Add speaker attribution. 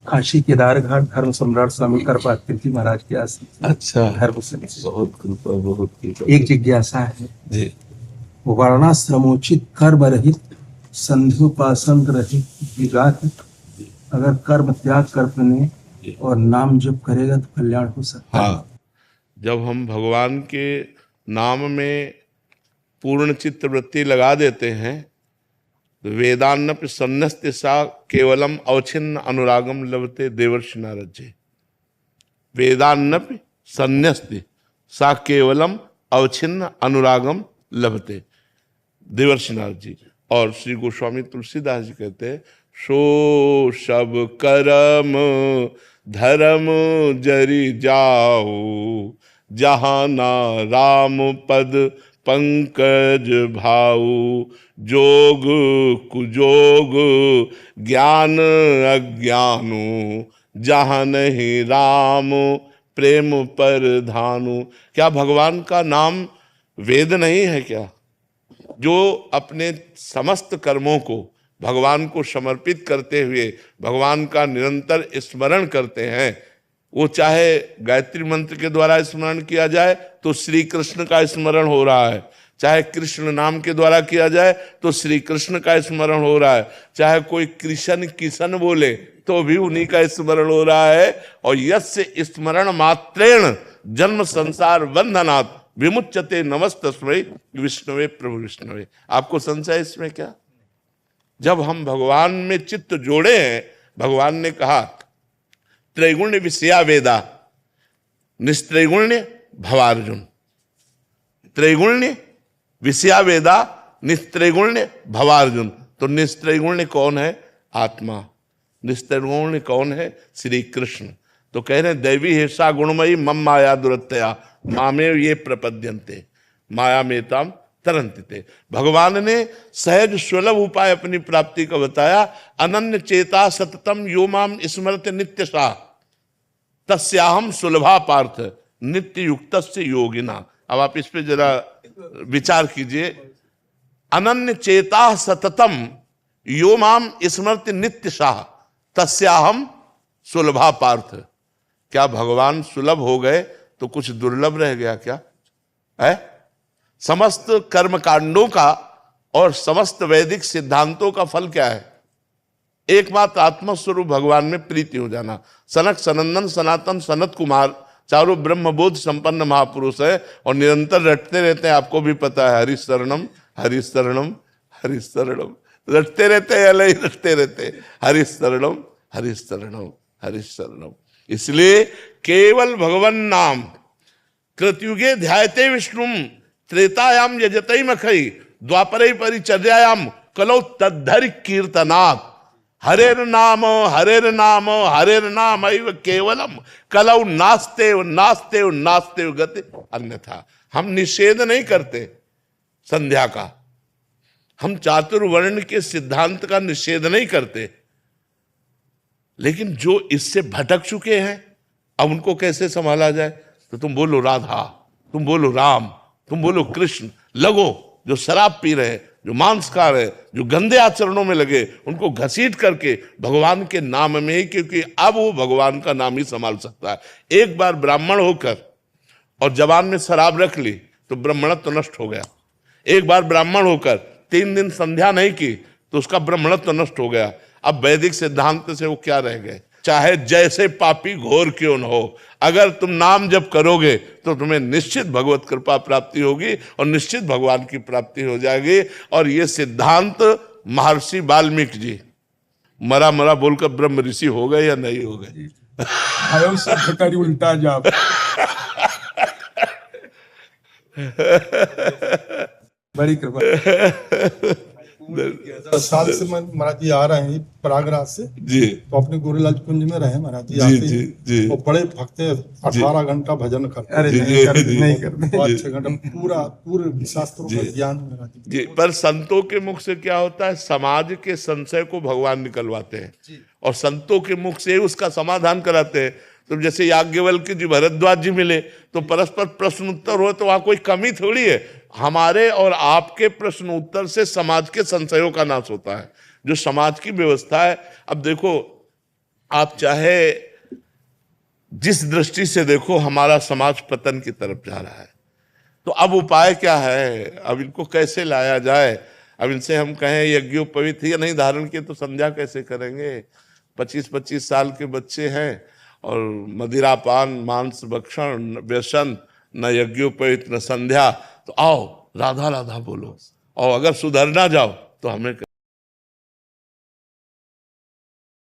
Speaker 1: काशी केदारघाट धर्म सम्राट स्वामी कृपातीर्थ महाराज के आश्रम
Speaker 2: अच्छा,
Speaker 1: धर्म संस्था।
Speaker 2: बहुत कृपा, बहुत कृपा।
Speaker 1: एक जिज्ञासा है,
Speaker 2: जी,
Speaker 1: वर्णाश्रमोचित कर्म रहित संध्योपासन रहित विगात, अगर कर्म त्याग कर अपने और नाम जप करेगा तो कल्याण हो सकता है।
Speaker 2: हाँ, जब हम भगवान के नाम में पूर्ण चित्त वृत्ति लगा देते हैं, वेदान्नप सन्नस्ति सा केवलम अवच्छिन्न अनुरागम लभते देवर्षि नारद जी। वेदान्नप सन्नस्ति सा केवलम अवच्छिन्न अनुरागम लभते देवर्षि नारद जी। और श्री गोस्वामी तुलसीदास जी कहते हैं, सो सब कर्म धर्म जरि जाओ, जहाँ ना राम पद पंकज भाऊ, जोग कुजोग ज्ञान अज्ञानु, जहाँ नहीं राम प्रेम पर धानु। क्या भगवान का नाम वेद नहीं है क्या? जो अपने समस्त कर्मों को भगवान को समर्पित करते हुए भगवान का निरंतर स्मरण करते हैं, वो चाहे गायत्री मंत्र के द्वारा स्मरण किया जाए तो श्री कृष्ण का स्मरण हो रहा है, चाहे कृष्ण नाम के द्वारा किया जाए तो श्री कृष्ण का स्मरण हो रहा है, चाहे कोई कृष्ण किशन बोले तो भी उन्हीं का स्मरण हो रहा है। और यस्य स्मरण मात्रेण जन्म संसार बंधनात् विमुच्यते नमस्तस्मै विष्णुवे प्रभु विष्णुवे। आपको संशय इसमें क्या? जब हम भगवान में चित्त जोड़े हैं, भगवान ने कहा त्रैगुण्य विषया वेदा निस्त्रैगुण्य भवार्जुन। त्रैगुण्य विषया वेदा निस्त्रैगुण्य भवार्जुन। तो निस्त्रैगुण्य कौन है? आत्मा। निस्त्रैगुण्य कौन है? श्री कृष्ण। तो कह रहे दैवी हेषा गुणमयी मम माया दुरत्यया मामेव ये प्रपद्यन्ते माया मेताम तरंतिते। भगवान ने सहज सुलभ उपाय अपनी प्राप्ति का बताया। अनन्य चेता सततम यो माम स्मरते नित्यशा तस्याहम सुलभा पार्थ नित्य युक्तस्य योगिना। अब आप इस पे जरा विचार कीजिए। अनन्य चेता सततम यो माम स्मरते नित्यशा तस्याहम सुलभा पार्थ। क्या भगवान सुलभ हो गए तो कुछ दुर्लभ रह गया क्या? है समस्त कर्म कांडों का और समस्त वैदिक सिद्धांतों का फल क्या है? एकमात्र आत्मस्वरूप भगवान में प्रीति हो जाना। सनक सनंदन सनातन सनत कुमार चारों ब्रह्मबोध संपन्न महापुरुष है और निरंतर रटते रहते हैं। आपको भी पता है, हरिशरणम हरिशरणम हरिशरणम रटते रहते हैं, अलग रटते रहते हैं, हरिशरणम हरिशरणम हरिशरणम। इसलिए केवल भगवन नाम कृतयुगे ध्यायते विष्णुम त्रेतायाम यजतै मखई द्वापरे परिचर्यायाम कलौ तद्धरि कीर्तनात्। हरेर नाम हरेर नाम हरेर नाम एव केवलम कलौ नास्तेव नास्तेव नास्तेव गति अन्यथा। हम निषेध नहीं करते संध्या का, हम चातुर्वर्ण के सिद्धांत का निषेध नहीं करते, लेकिन जो इससे भटक चुके हैं अब उनको कैसे संभाला जाए? तो तुम बोलो राधा, तुम बोलो राम, तुम बोलो कृष्ण। लगो जो शराब पी रहे हैं, जो मांस खा रहे हैं, जो गंदे आचरणों में लगे, उनको घसीट करके भगवान के नाम में ही, क्योंकि अब वो भगवान का नाम ही संभाल सकता है। एक बार ब्राह्मण होकर और जबान में शराब रख ली तो ब्राह्मणत्व नष्ट हो गया। एक बार ब्राह्मण होकर 3 दिन संध्या नहीं की तो उसका ब्राह्मणत्व नष्ट हो गया। अब वैदिक सिद्धांत से वो क्या रह गए? चाहे जैसे पापी घोर क्यों न हो, अगर तुम नाम जप करोगे तो तुम्हें निश्चित भगवत कृपा प्राप्ति होगी और निश्चित भगवान की प्राप्ति हो जाएगी। और ये सिद्धांत महर्षि वाल्मीकि जी मरा मरा बोलकर ब्रह्म ऋषि हो गए या नहीं हो गए?
Speaker 1: उल्टा जाप। बड़ी कृपा।
Speaker 3: 10 साल से महाराज जी आ रहे हैं प्रयागराज से
Speaker 2: जी,
Speaker 3: तो अपने गोरेलाल कुंज में रहे महाराज जी।
Speaker 2: जी
Speaker 3: आते
Speaker 2: जी
Speaker 3: हैं
Speaker 2: जी
Speaker 3: और बड़े भक्त हैं, 18 घंटा भजन करते हैं।
Speaker 1: अरे
Speaker 2: जी,
Speaker 1: नहीं
Speaker 2: जी,
Speaker 1: करते,
Speaker 2: जी,
Speaker 1: नहीं करते।
Speaker 3: 5-6 घंटा पूरा पूरे शास्त्रों का ज्ञान है महाराज जी।
Speaker 2: जी। पर संतों के मुख से क्या होता है? समाज के संशय को भगवान निकलवाते हैं और संतों के मुख से उसका समाधान कराते हैं। तो जैसे याज्ञवल्क्य जी भरद्वाज जी मिले तो परस्पर प्रश्न उत्तर हो, तो वहां कोई कमी थोड़ी है। हमारे और आपके प्रश्न उत्तर से समाज के संशयों का नाश होता है, जो समाज की व्यवस्था है। अब देखो, आप चाहे जिस दृष्टि से देखो, हमारा समाज पतन की तरफ जा रहा है। तो अब उपाय क्या है? अब इनको कैसे लाया जाए? अब इनसे हम कहें यज्ञोपवीत ही नहीं धारण किए तो संध्या कैसे करेंगे? 25-25 साल के बच्चे हैं और मदिरापान, मांस भक्षण, व्यसन, न यज्ञोपवीत न संध्या। तो आओ राधा राधा बोलो, और अगर सुधरना जाओ तो हमें